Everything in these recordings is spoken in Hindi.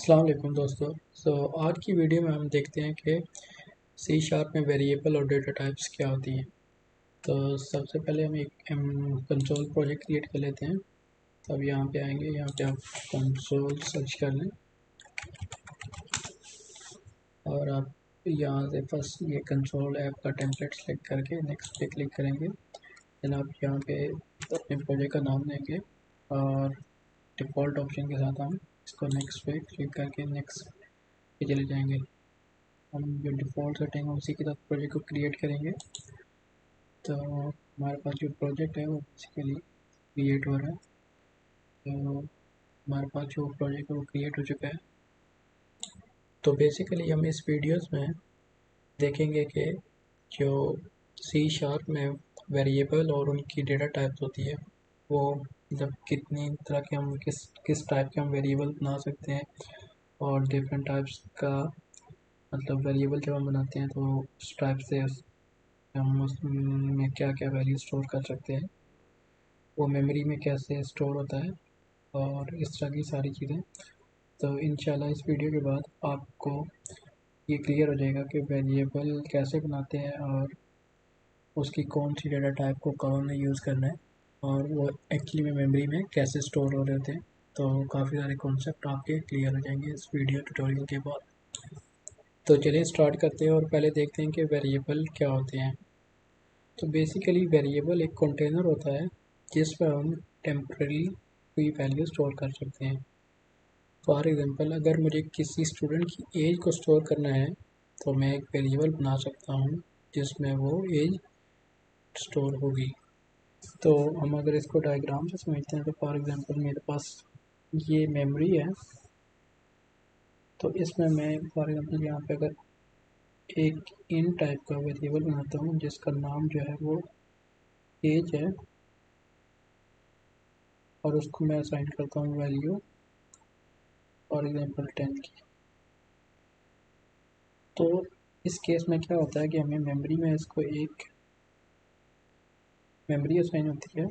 अस्सलाम वालेकुम दोस्तों। आज की वीडियो में हम देखते हैं कि सी शार्प में वेरिएबल और डेटा टाइप्स क्या होती हैं। तो सबसे पहले हम एक कंसोल प्रोजेक्ट क्रिएट कर लेते हैं। तो अब यहाँ पे आएंगे, यहाँ पे आप कंसोल सर्च कर लें और आप यहाँ से फर्स्ट ये कंसोल ऐप का टेम्पलेट सेलेक्ट करके नेक्स्ट पे क्लिक करेंगे। देन आप यहाँ पे अपने प्रोजेक्ट का नाम देंगे और डिफ़ॉल्ट ऑप्शन के साथ हम इसको नेक्स्ट पे क्लिक करके नेक्स्ट पे चले जाएंगे। हम जो डिफ़ॉल्ट सेटिंग है उसी के साथ प्रोजेक्ट को क्रिएट करेंगे। तो हमारे पास जो प्रोजेक्ट है वो बेसिकली क्रिएट हो रहा है। तो हमारे पास जो प्रोजेक्ट है वो क्रिएट हो चुका है। तो बेसिकली हम इस वीडियोस में देखेंगे कि जो सी शार्प में वेरिएबल और उनकी डेटा टाइप्स होती है वो मतलब कितनी तरह के हम किस टाइप के हम वेरिएबल बना सकते हैं और डिफरेंट टाइप्स का मतलब वेरिएबल जब हम बनाते हैं तो उस टाइप से हम उसमें क्या क्या वैल्यू स्टोर कर सकते हैं, वो मेमोरी में कैसे स्टोर होता है और इस तरह की सारी चीज़ें। तो इंशाल्लाह इस वीडियो के बाद आपको ये क्लियर हो जाएगा कि वेरिएबल कैसे बनाते हैं और उसकी कौन सी डेटा टाइप को कौन यूज़ करना है और वो एक्चुअली में मेमोरी में कैसे स्टोर हो रहे होते हैं। तो काफ़ी सारे कॉन्सेप्ट आपके क्लियर हो जाएंगे इस वीडियो ट्यूटोरियल के बाद। तो चलिए स्टार्ट करते हैं और पहले देखते हैं कि वेरिएबल क्या होते हैं। तो बेसिकली वेरिएबल एक कंटेनर होता है जिस पर हम टेम्पररी कोई वैल्यू स्टोर कर सकते हैं। फॉर एग्जांपल अगर मुझे किसी स्टूडेंट की एज को स्टोर करना है तो मैं एक वेरिएबल बना सकता हूँ जिसमें वो एज स्टोर होगी। तो हम अगर इसको डायग्राम से समझते हैं तो फॉर एग्जांपल मेरे पास ये मेमोरी है। तो इसमें मैं फॉर एग्जांपल यहाँ पे अगर एक इन टाइप का वेरिएबल बनाता हूँ जिसका नाम जो है वो एज है और उसको मैं असाइन करता हूँ वैल्यू फॉर एग्जांपल 10 की। तो इस केस में क्या होता है कि हमें मेमोरी में इसको एक मेमोरी असाइन होती है।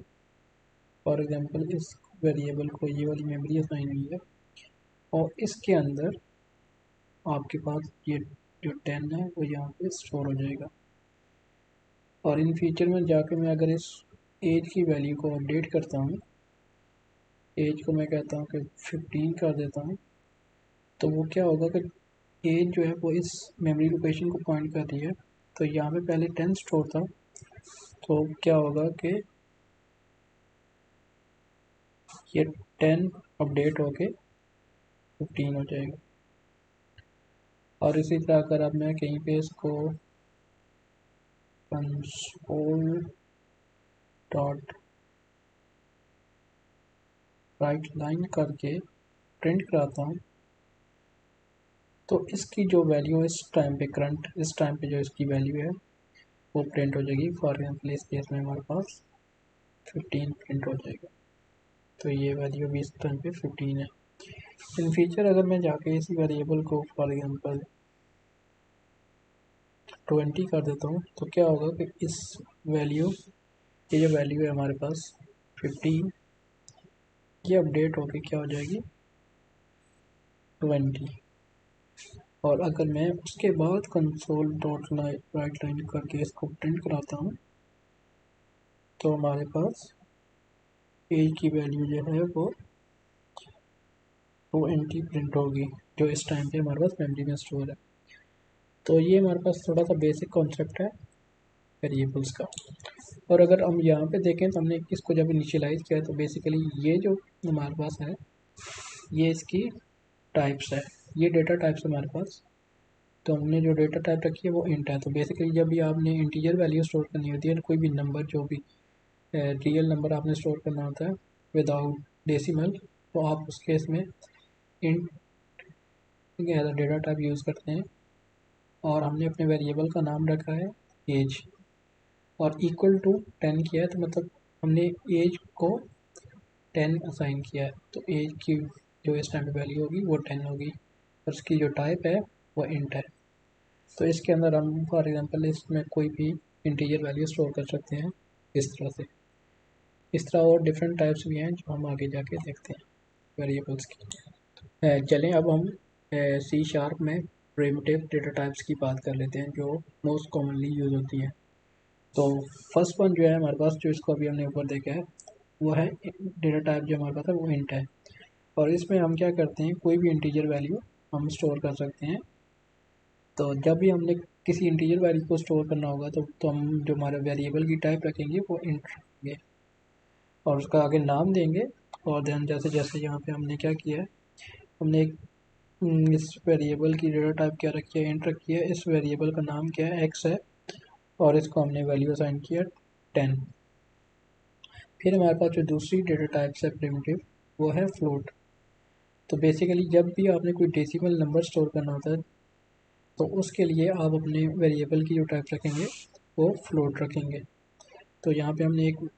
फॉर एग्जांपल इस वेरिएबल को ये वाली मेमोरी असाइन हुई है और इसके अंदर आपके पास ये जो 10 है वो यहाँ पे स्टोर हो जाएगा। और इन फ्यूचर में जाकर मैं अगर इस एज की वैल्यू को अपडेट करता हूँ, एज को मैं कहता हूँ कि 15 कर देता हूँ, तो वो क्या होगा कि एज जो है वो इस मेमोरी लोकेशन को पॉइंट कर रही है। तो यहाँ पे पहले 10 स्टोर था, तो क्या होगा कि ये 10 अपडेट होके 15 हो जाएगा। और इसी तरह अगर अब मैं कहीं पे इसको कंसोल डॉट राइट लाइन करके प्रिंट कराता हूँ तो इसकी जो वैल्यू इस टाइम पे करंट इस टाइम पे जो इसकी वैल्यू है वो प्रिंट हो जाएगी। फॉर एग्जाम्पल इस केस में हमारे पास 15 प्रिंट हो जाएगा। तो ये वैल्यू भी इस टाइम पे 15 है। इन फ्यूचर अगर मैं जाके इसी वेरिएबल को फॉर एग्जांपल 20 कर देता हूँ तो क्या होगा कि इस वैल्यू ये जो वैल्यू है हमारे पास 15 ये अपडेट होके क्या हो जाएगी 20। और अगर मैं उसके बाद कंसोल डॉट राइट लाइन करके इसको प्रिंट कराता हूँ तो हमारे पास एज की वैल्यू जो है वो 20 प्रिंट होगी जो इस टाइम पे हमारे पास मेमोरी में स्टोर है। तो ये हमारे पास थोड़ा सा बेसिक कॉन्सेप्ट है वेरिएबल्स का। और अगर हम यहाँ पे देखें तो हमने इसको जब इनिशियलाइज किया तो बेसिकली ये जो हमारे पास है ये इसकी टाइप्स है, ये डेटा टाइप्स हमारे पास। तो हमने जो डेटा टाइप रखी है वो इंट है। तो बेसिकली जब भी आपने इंटीजर वैल्यू स्टोर करनी होती है, कोई भी नंबर जो भी रियल नंबर आपने स्टोर करना होता है विदाउट डेसिमल, तो आप उस केस में int as a data type use करते हैं। और हमने अपने वेरिएबल का नाम रखा है एज और इक्वल टू 10 किया है, तो मतलब हमने एज को 10 असाइन किया है। तो एज की जो इस टाइम पे वैल्यू होगी वो 10 होगी और उसकी जो टाइप है वो इंट है। तो इसके अंदर हम फॉर एग्जांपल इसमें कोई भी इंटीजर वैल्यू स्टोर कर सकते हैं इस तरह से। इस तरह और डिफरेंट टाइप्स भी हैं जो हम आगे जाके देखते हैं वेरिएबल्स की। चलें अब हम सी शार्प में प्रिमिटिव डेटा टाइप्स की बात कर लेते हैं जो मोस्ट कॉमनली यूज होती हैं। तो फर्स्ट वन जो है हमारे पास, जो इसको अभी हमने ऊपर देखा है, वो है डेटा टाइप जो हमारे पास है वो इंट है। और इसमें हम क्या करते हैं, कोई भी इंटीजर वैल्यू हम स्टोर कर सकते हैं। तो जब भी हमने किसी इंटीजर वैल्यू को स्टोर करना होगा तो हम जो हमारे वेरिएबल की टाइप रखेंगे वो इंट रखेंगे और उसका आगे नाम देंगे। और देन जैसे जैसे यहाँ पे हमने क्या किया है, हमने एक इस वेरिएबल की डेटा टाइप क्या रखी है, इंट रखी है। इस वेरिएबल का नाम क्या है, एक्स है, और इसको हमने वैल्यू असाइन किया 10। फिर हमारे पास जो दूसरी डेटा टाइप्स है प्रिमिटिव, वो है फ्लोट। तो बेसिकली जब भी आपने कोई डेसिमल नंबर स्टोर करना होता है तो उसके लिए आप अपने वेरिएबल की जो टाइप रखेंगे वो फ्लोट रखेंगे। तो यहाँ पे हमने एक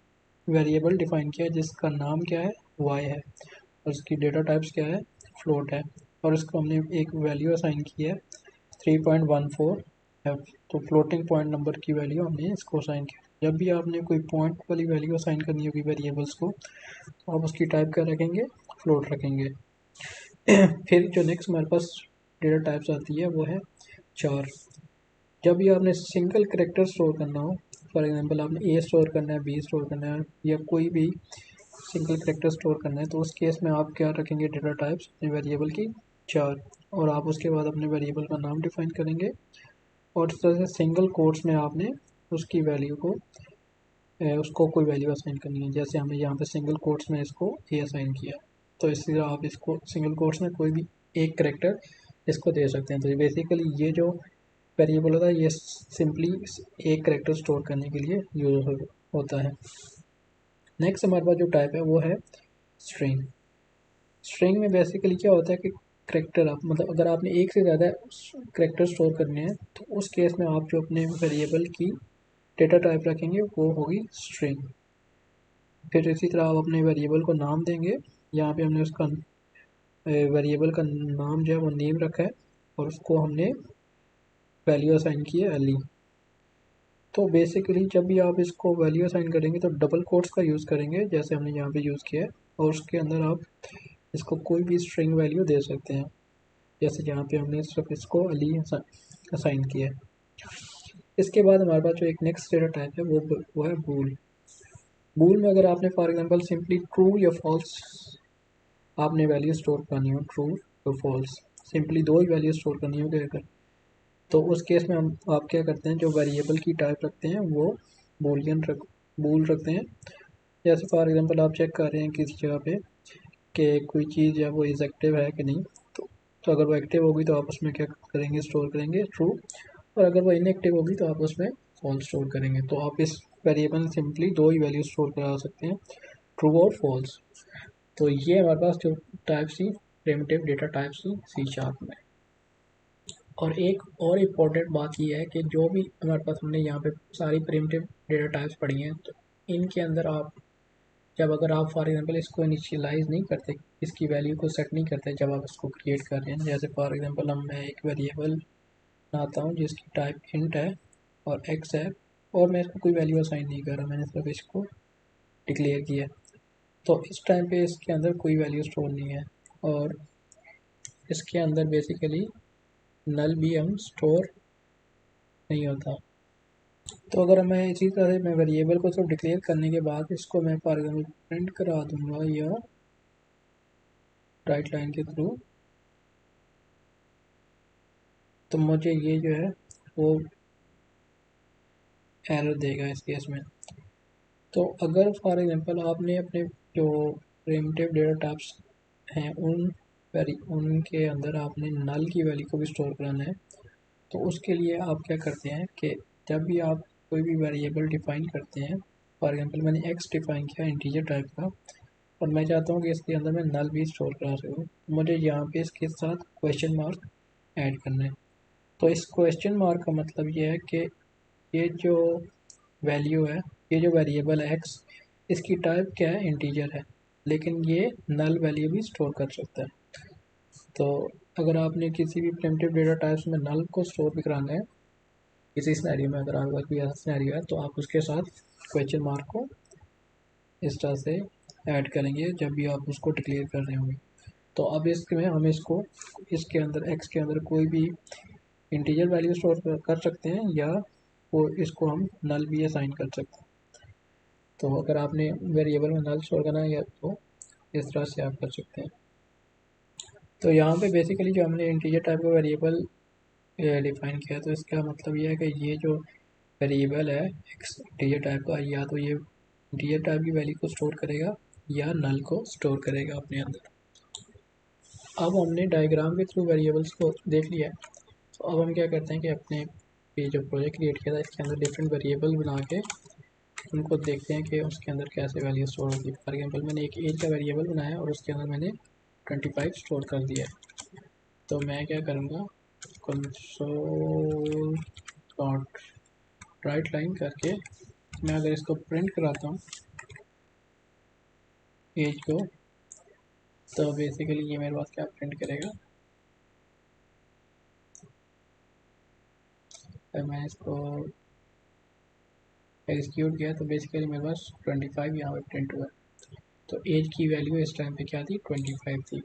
वेरिएबल डिफाइन किया है जिसका नाम क्या है, y है, और उसकी डेटा टाइप्स क्या है, फ्लोट है, और इसको हमने एक वैल्यू असाइन की है 3.14 है। तो फ्लोटिंग पॉइंट नंबर की वैल्यू हमने इसको असाइन किया। जब भी आपने कोई पॉइंट वाली वैल्यू असाइन करनी होगी वेरिएबल्स को, तो आप उसकी टाइप क्या रखेंगे, फ्लोट रखेंगे। फिर जो नेक्स्ट हमारे पास डेटा टाइप्स आती है वो है चार। जब भी आपने सिंगल करेक्टर स्टोर करना हो, फॉर एग्जांपल आपने ए स्टोर करना है, बी स्टोर करना है, या कोई भी सिंगल करेक्टर स्टोर करना है, तो उस केस में आप क्या रखेंगे, डेटा टाइप्स अपने वेरिएबल की चार। और आप उसके बाद अपने वेरिएबल का नाम डिफाइन करेंगे और इस तरह से सिंगल कोट्स में आपने उसकी वैल्यू को उसको कोई वैल्यू असाइन करनी है। जैसे हमने यहाँ पे सिंगल कोट्स में इसको ए असाइन किया, तो इसी तरह आप इसको सिंगल कोट्स में कोई भी एक करेक्टर इसको दे सकते हैं। तो बेसिकली ये जो वेरिएबल होता है ये सिंपली एक करेक्टर स्टोर करने के लिए यूज होता है। नेक्स्ट हमारे पास जो टाइप है वो है स्ट्रिंग। स्ट्रिंग में बेसिकली क्या होता है कि करेक्टर, आप मतलब अगर आपने एक से ज़्यादा करेक्टर स्टोर करने हैं तो उस केस में आप जो अपने वेरिएबल की डेटा टाइप रखेंगे वो होगी स्ट्रिंग। फिर इसी तरह आप अपने वेरिएबल को नाम देंगे। यहाँ पे हमने उसका वेरिएबल का नाम जो है वो नेम रखा है और उसको हमने वैल्यू असाइन की है एल ई। तो बेसिकली जब भी आप इसको वैल्यू असाइन करेंगे तो डबल कोट्स का यूज़ करेंगे जैसे हमने यहाँ पे यूज़ किया है, और उसके अंदर आप इसको कोई भी स्ट्रिंग वैल्यू दे सकते हैं। जैसे यहाँ पे हमने सिर्फ इसको अली असाइन किया है। इसके बाद हमारे पास जो एक नेक्स्ट डेटा टाइप है वो है बूल। बूल में अगर आपने फॉर एग्जांपल सिंपली ट्रू या फॉल्स आपने वैल्यू स्टोर करनी हो, ट्रू या फॉल्स, सिंपली दो ही वैल्यू स्टोर करनी हो अगर, तो उस केस में हम आप क्या करते हैं, जो वेरिएबल की टाइप रखते हैं वो बूल रखते हैं। जैसे फॉर एग्जांपल आप चेक कर रहे हैं किसी जगह पे कि कोई चीज़ है वो इज एक्टिव है कि नहीं, तो अगर वो एक्टिव होगी तो आप उसमें क्या करेंगे, स्टोर करेंगे ट्रू, और अगर वो इनएक्टिव होगी तो आप उसमें फॉल्स स्टोर करेंगे। तो आप इस वेरिएबल में सिंपली दो ही वैल्यू स्टोर करा सकते हैं, ट्रू और फॉल्स। तो ये हमारे पास जो type C primitive data type C sharp में। और एक और इम्पॉर्टेंट बात ये है कि जो भी हमारे पास, हमने यहाँ पे सारी प्रिमिटिव डेटा टाइप्स पढ़ी हैं, तो इनके अंदर आप जब अगर आप फॉर एग्जांपल इसको इनिशियलाइज नहीं करते, इसकी वैल्यू को सेट नहीं करते जब आप इसको क्रिएट कर रहे हैं, जैसे फॉर एग्जांपल मैं एक वेरिएबल बनाता हूँ जिसकी टाइप इंट है और एक्स है, और मैं इसको कोई वैल्यू असाइन नहीं कर रहा, मैंने सिर्फ इसको डिक्लेयर किया, तो इस टाइम पे इसके अंदर कोई वैल्यू स्टोर नहीं है, और इसके अंदर बेसिकली नल भी हम स्टोर नहीं होता। तो अगर मैं इसी तरह से मैं वेरिएबल को सिर्फ डिक्लेयर करने के बाद इसको मैं फॉर एग्जाम्पल प्रिंट करा दूंगा या राइट लाइन के थ्रू, तो मुझे ये जो है वो एरर देगा इस केस में। तो अगर फॉर एग्जांपल आपने अपने जो प्रिमिटिव डेटा टाइप्स हैं उनके अंदर आपने नल की वैल्यू को भी स्टोर कराना है, तो उसके लिए आप क्या करते हैं कि जब भी आप कोई भी वेरिएबल डिफाइन करते हैं, फॉर एग्जांपल मैंने एक्स डिफाइन किया इंटीजर टाइप का, और मैं चाहता हूँ कि इसके अंदर मैं नल भी स्टोर करा सकूँ, मुझे यहाँ पे इसके साथ क्वेश्चन मार्क ऐड करना है। तो इस क्वेश्चन मार्क का मतलब ये है कि ये जो वैल्यू है, ये जो वेरिएबल है एक्स, इसकी टाइप क्या है, इंटीजर है, लेकिन ये नल वैल्यू भी स्टोर कर सकता है। तो अगर आपने किसी भी प्रिमिटिव डेटा टाइप्स में नल को स्टोर भी कराना है किसी सिनेरियो में, अगर आपके पास भी ऐसा सिनेरियो है, तो आप उसके साथ क्वेश्चन मार्क को इस तरह से ऐड करेंगे जब भी आप उसको डिक्लेयर कर रहे होंगे। तो अब इसमें हम इसको इसके अंदर एक्स के अंदर कोई भी इंटीजर वैल्यू स्टोर कर सकते हैं या वो इसको हम नल भी असाइन कर सकते हैं। तो अगर आपने वेरिएबल में नल स्टोर करना है या तो इस तरह से आप कर सकते हैं। तो यहाँ पे बेसिकली जो हमने इंटीजर टाइप का वेरिएबल डिफाइन किया, तो इसका मतलब ये है कि ये जो वेरिएबल है एक्स इंटीजर टाइप का, या तो ये इंटीजर टाइप की वैल्यू को स्टोर करेगा या नल को स्टोर करेगा अपने अंदर। अब हमने डायग्राम के थ्रू वेरिएबल्स को देख लिया है, तो अब हम क्या करते हैं कि अपने ये जो प्रोजेक्ट क्रिएट किया था इसके अंदर डिफरेंट वेरिएबल बना के उनको देखते हैं कि उसके अंदर कैसे वैल्यू स्टोर होगी। फॉर एग्जाम्पल मैंने एक एज का वेरिएबल बनाया और उसके अंदर मैंने 25 स्टोर कर दिया है। तो मैं क्या करूँगा, कंसोल डॉट राइट लाइन करके मैं अगर इसको प्रिंट कराता हूँ एज को, तो बेसिकली ये मेरे पास क्या प्रिंट करेगा, तो मैं इसको एग्जीक्यूट किया तो बेसिकली मेरे पास 25 यहाँ पे प्रिंट हुआ। तो एज की वैल्यू इस टाइम पे क्या थी, 25 थी।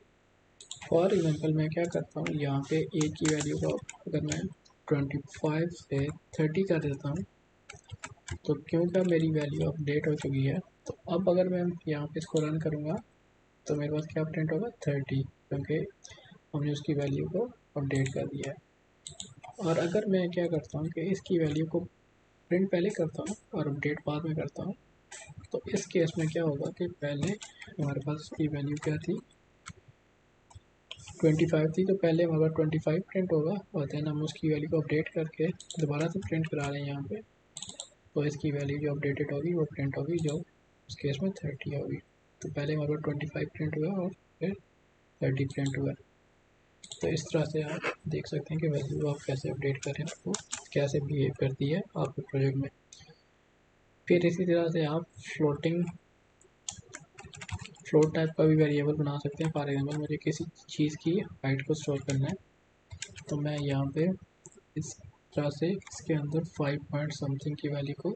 फॉर एग्जांपल मैं क्या करता हूँ, यहाँ पे एज की वैल्यू को अगर मैं 25 से 30 कर देता हूँ, तो क्योंकि मेरी वैल्यू अपडेट हो चुकी है, तो अब अगर मैं यहाँ पे इसको रन करूँगा तो मेरे पास क्या प्रिंट होगा, 30, क्योंकि हमने उसकी वैल्यू को अपडेट कर दिया है। और अगर मैं क्या करता हूँ कि इसकी वैल्यू को प्रिंट पहले करता हूँ और अपडेट बाद में करता हूँ, तो इस केस में क्या होगा कि पहले हमारे पास इसकी वैल्यू क्या थी, 25 थी, तो पहले हमारे पास 25 प्रिंट होगा और देन हम उसकी वैल्यू को अपडेट करके दोबारा से प्रिंट करा रहे हैं यहाँ पे, तो इसकी वैल्यू जो अपडेटेड होगी वो प्रिंट होगी जो उस केस में 30 होगी। तो पहले हमारे पास 25 प्रिंट हुआ और फिर 30 प्रिंट हुआ। तो इस तरह से आप देख सकते हैं कि वैल्यू आप कैसे अपडेट करें, वो कैसे बिहेव करती है आपके प्रोजेक्ट में। फिर इसी तरह से आप फ्लोट टाइप का भी वेरिएबल बना सकते हैं। फॉर एग्जाम्पल मुझे किसी चीज़ की हाइट को स्टोर करना है, तो मैं यहाँ पे इस तरह से इसके अंदर 5 पॉइंट समथिंग की वैल्यू को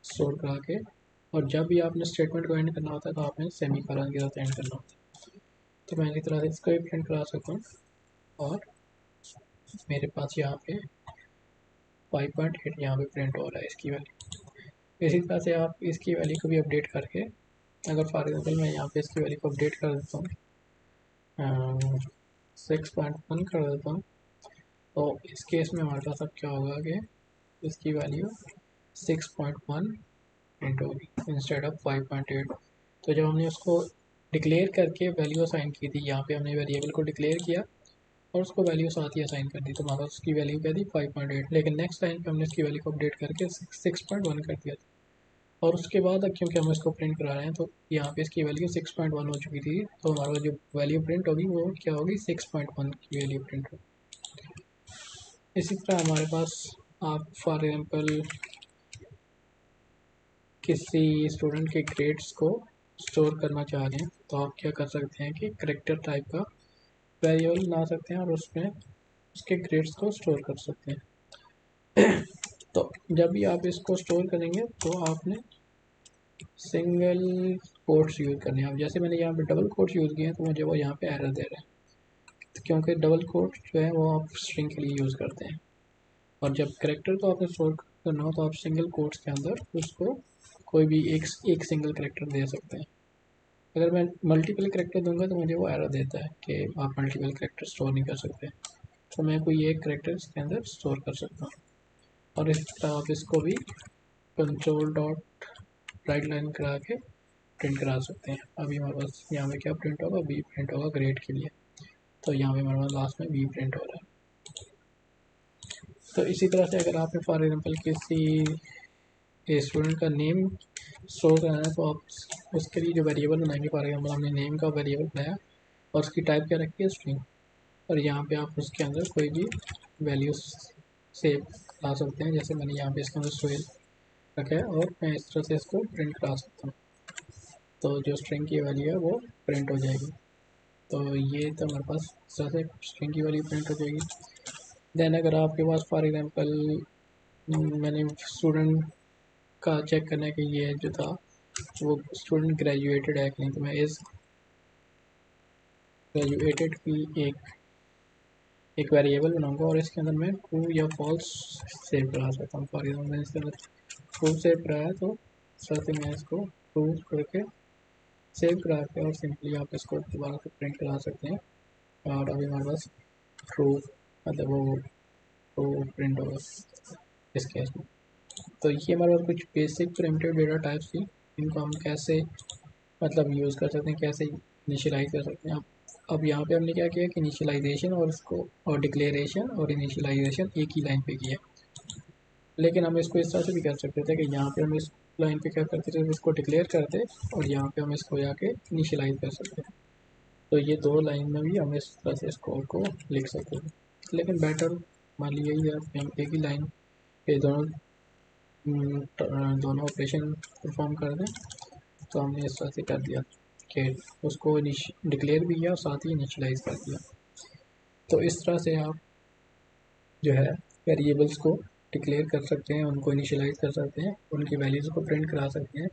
स्टोर करा के, और जब भी आपने स्टेटमेंट को एंड करना होता है तो आपने सेमी कॉलन के साथ एंड करना होता है। तो मैं इसी तरह से इसको भी प्रिंट करा सकता हूँ और मेरे पास यहाँ पे 5.8 यहाँ पे प्रिंट हो रहा है इसकी वैल्यू। इसी तरह से आप इसकी वैल्यू को भी अपडेट करके, अगर फॉर एग्जाम्पल मैं यहाँ पे इसकी वैल्यू को अपडेट कर देता हूँ 6.1 कर देता हूँ, तो इस केस में हमारे पास अब क्या होगा कि इसकी वैल्यू 6.1 प्रिंट होगी इंस्टेड ऑफ 5.8। तो जब हमने उसको डिक्लेयर करके वैल्यू असाइन की थी, यहाँ पे हमने वेरिएबल को डिक्लेयर किया और उसको वैल्यू साथ ही असाइन कर दी, तो हमारे पास उसकी वैल्यू क्या थी, 5.8। लेकिन नेक्स्ट टाइम पे हमने इसकी वैल्यू को अपडेट करके 6.1 कर दिया था, और उसके बाद अब क्योंकि हम इसको प्रिंट करा रहे हैं तो यहाँ पे इसकी वैल्यू 6.1 हो चुकी थी, तो हमारा जो वैल्यू प्रिंट होगी वो क्या होगी, 6.1 की वैल्यू प्रिंट होगी। इसी तरह हमारे पास आप फॉर एग्जाम्पल किसी स्टूडेंट के ग्रेड्स को स्टोर करना चाह रहे हैं, तो आप क्या कर सकते हैं कि करेक्टर टाइप का वेरिएबल बना सकते हैं और उसमें उसके ग्रेड्स को स्टोर कर सकते हैं। तो जब भी आप इसको स्टोर करेंगे तो आपने सिंगल कोट्स यूज़ करने हैं। अब जैसे मैंने यहाँ पे डबल कोट्स यूज़ किए हैं तो मुझे वो यहाँ पे एरर दे रहे हैं, तो क्योंकि डबल कोट्स जो है वो आप स्ट्रिंग के लिए यूज़ करते हैं, और जब करेक्टर को आपने स्टोर करना हो तो आप सिंगल कोट्स के अंदर उसको कोई भी एक सिंगल करेक्टर दे सकते हैं। अगर मैं मल्टीपल करेक्टर दूंगा तो मुझे वो एरर देता है कि आप मल्टीपल करेक्टर स्टोर नहीं कर सकते, तो मैं कोई एक करेक्टर इसके अंदर स्टोर कर सकता हूँ। और इस तरह आप इसको भी कंसोल डॉट राइट लाइन करा के प्रिंट करा सकते हैं। अभी हमारे पास यहाँ पे क्या प्रिंट होगा, बी प्रिंट होगा ग्रेड के लिए, तो यहाँ पे हमारे पास लास्ट में बी प्रिंट हो रहा है। तो इसी तरह से अगर आपने फॉर एग्जाम्पल किसी स्टूडेंट का नेम स्टोर कराना है तो आप उसके लिए जो वेरिएबल बनाएंगे, फॉर एग्जाम्पल हमने नेम का वेरिएबल बनाया और उसकी टाइप क्या रखी है, स्ट्रिंग, और यहाँ पे आप उसके अंदर कोई भी वैल्यू सेव ला सकते हैं। जैसे मैंने यहाँ पे इसके अंदर सोहेल रखा है और मैं इस तरह से इसको प्रिंट करा सकता हूँ, तो जो स्ट्रिंग की वैल्यू है वो प्रिंट हो जाएगी। तो ये तो हमारे पास इस तरह से स्ट्रिंग की वैल्यू प्रिंट हो जाएगी। देन अगर आपके पास फॉर एग्जांपल मैंने स्टूडेंट का चेक करना है कि ये जो था वो स्टूडेंट ग्रेजुएटेड है कि नहीं, तो मैं इस ग्रेजुएटेड की एक वेरिएबल बनाऊंगा और इसके अंदर मैं ट्रू या फॉल्स सेव करा सकता हूँ। फॉर एग्जाम्पल मैंने इसके अंदर ट्रू सेव कराया तो साथ ही मैं इसको ट्रू करके सेव करा के और सिंपली आप इसको दोबारा से प्रिंट करा सकते हैं। और अभी हमारे पास ट्रू मतलब वो ट्रू प्रिंट होगा इस केस में। तो ये हमारे पास कुछ बेसिक प्रिमिटिव डेटा टाइप्स थी, इनको हम कैसे मतलब यूज़ कर सकते हैं, कैसे इनिशियलाइज कर सकते हैं। अब यहाँ पे हमने क्या किया कि इनिशियलाइजेशन और उसको और डिक्लेरेशन और इनिशियलाइजेशन एक ही लाइन पे किया। लेकिन हम इसको इस तरह से भी कर सकते थे कि यहाँ पे हम इस लाइन पे क्या करते थे, इसको डिक्लेयर करते और यहाँ पे हम इसको जाके इनिशियलाइज कर सकते हैं। तो ये दो लाइन में भी हम इस तरह से इस कोड को लिख सकते थे। लेकिन बेटर मान लीजिए यही है कि हम एक ही लाइन पे दोनों ऑपरेशन परफॉर्म कर दें। तो हमने इस तरह से कर दिया कि उसको डिक्लेयर भी किया और साथ ही इनिशियलाइज कर दिया। तो इस तरह से आप जो है वेरिएबल्स को डिक्लेयर कर सकते हैं, उनको इनिशियलाइज कर सकते हैं, उनकी वैल्यूज़ को प्रिंट करा सकते हैं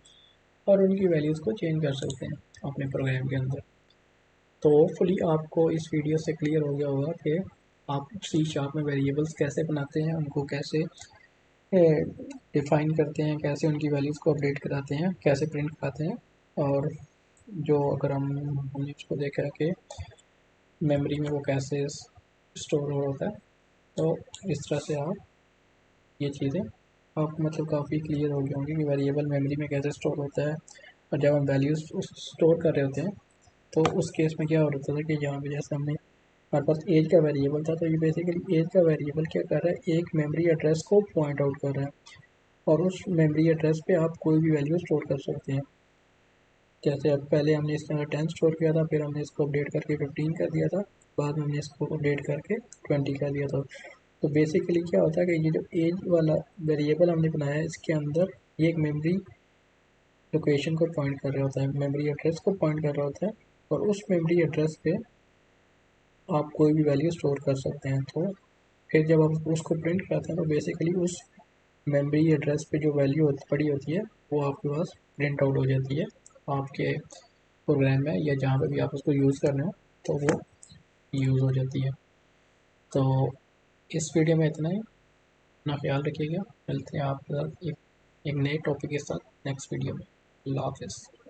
और उनकी वैल्यूज़ को चेंज कर सकते हैं अपने प्रोग्राम के अंदर। तो होपफुली आपको इस वीडियो से क्लियर हो गया होगा कि आप C# में वेरिएबल्स कैसे बनाते हैं, उनको कैसे डिफ़ाइन करते हैं, कैसे उनकी वैल्यूज़ को अपडेट कराते हैं, कैसे प्रिंट कराते हैं। और जो अगर हमने इसको देखा कि मेमोरी में वो कैसे स्टोर होता है, तो इस तरह से आप ये चीज़ें आप मतलब काफ़ी क्लियर हो गई होंगी कि वेरिएबल मेमोरी में कैसे स्टोर होता है। और जब हम वैल्यूज़ स्टोर कर रहे होते हैं तो उस केस में क्या हो रहा था कि यहाँ पे जैसे हमने हमारे पास एज का वेरिएबल था, तो ये बेसिकली एज का वेरिएबल क्या कर रहा है, एक मेमोरी एड्रेस को पॉइंट आउट कर रहा है और उस मेमोरी एड्रेस पे आप कोई भी वैल्यू स्टोर कर सकते हैं। जैसे अब पहले हमने इसके अंदर 10 स्टोर किया था, फिर हमने इसको अपडेट करके 15 कर दिया था, बाद में हमने इसको अपडेट करके 20 कर दिया था। तो बेसिकली क्या होता है कि ये जो एज वाला वेरिएबल हमने बनाया है, इसके अंदर ये एक मेमोरी लोकेशन को पॉइंट कर रहा होता है, मेमोरी एड्रेस को पॉइंट कर रहा होता है और उस मेमोरी एड्रेस पे आप कोई भी वैल्यू स्टोर कर सकते हैं। तो फिर जब आप उसको प्रिंट करते हैं तो बेसिकली उस मेमोरी एड्रेस पे जो वैल्यू पड़ी होती है वो आपके पास प्रिंट आउट हो जाती है आपके प्रोग्राम में, या जहाँ पे भी आप उसको यूज़ कर रहे हो तो वो यूज़ हो जाती है। तो इस वीडियो में इतना ही, अपना ख्याल रखिएगा, मिलते हैं आपके साथ एक नए टॉपिक के साथ नेक्स्ट वीडियो में। अल्लाह हाफिज़।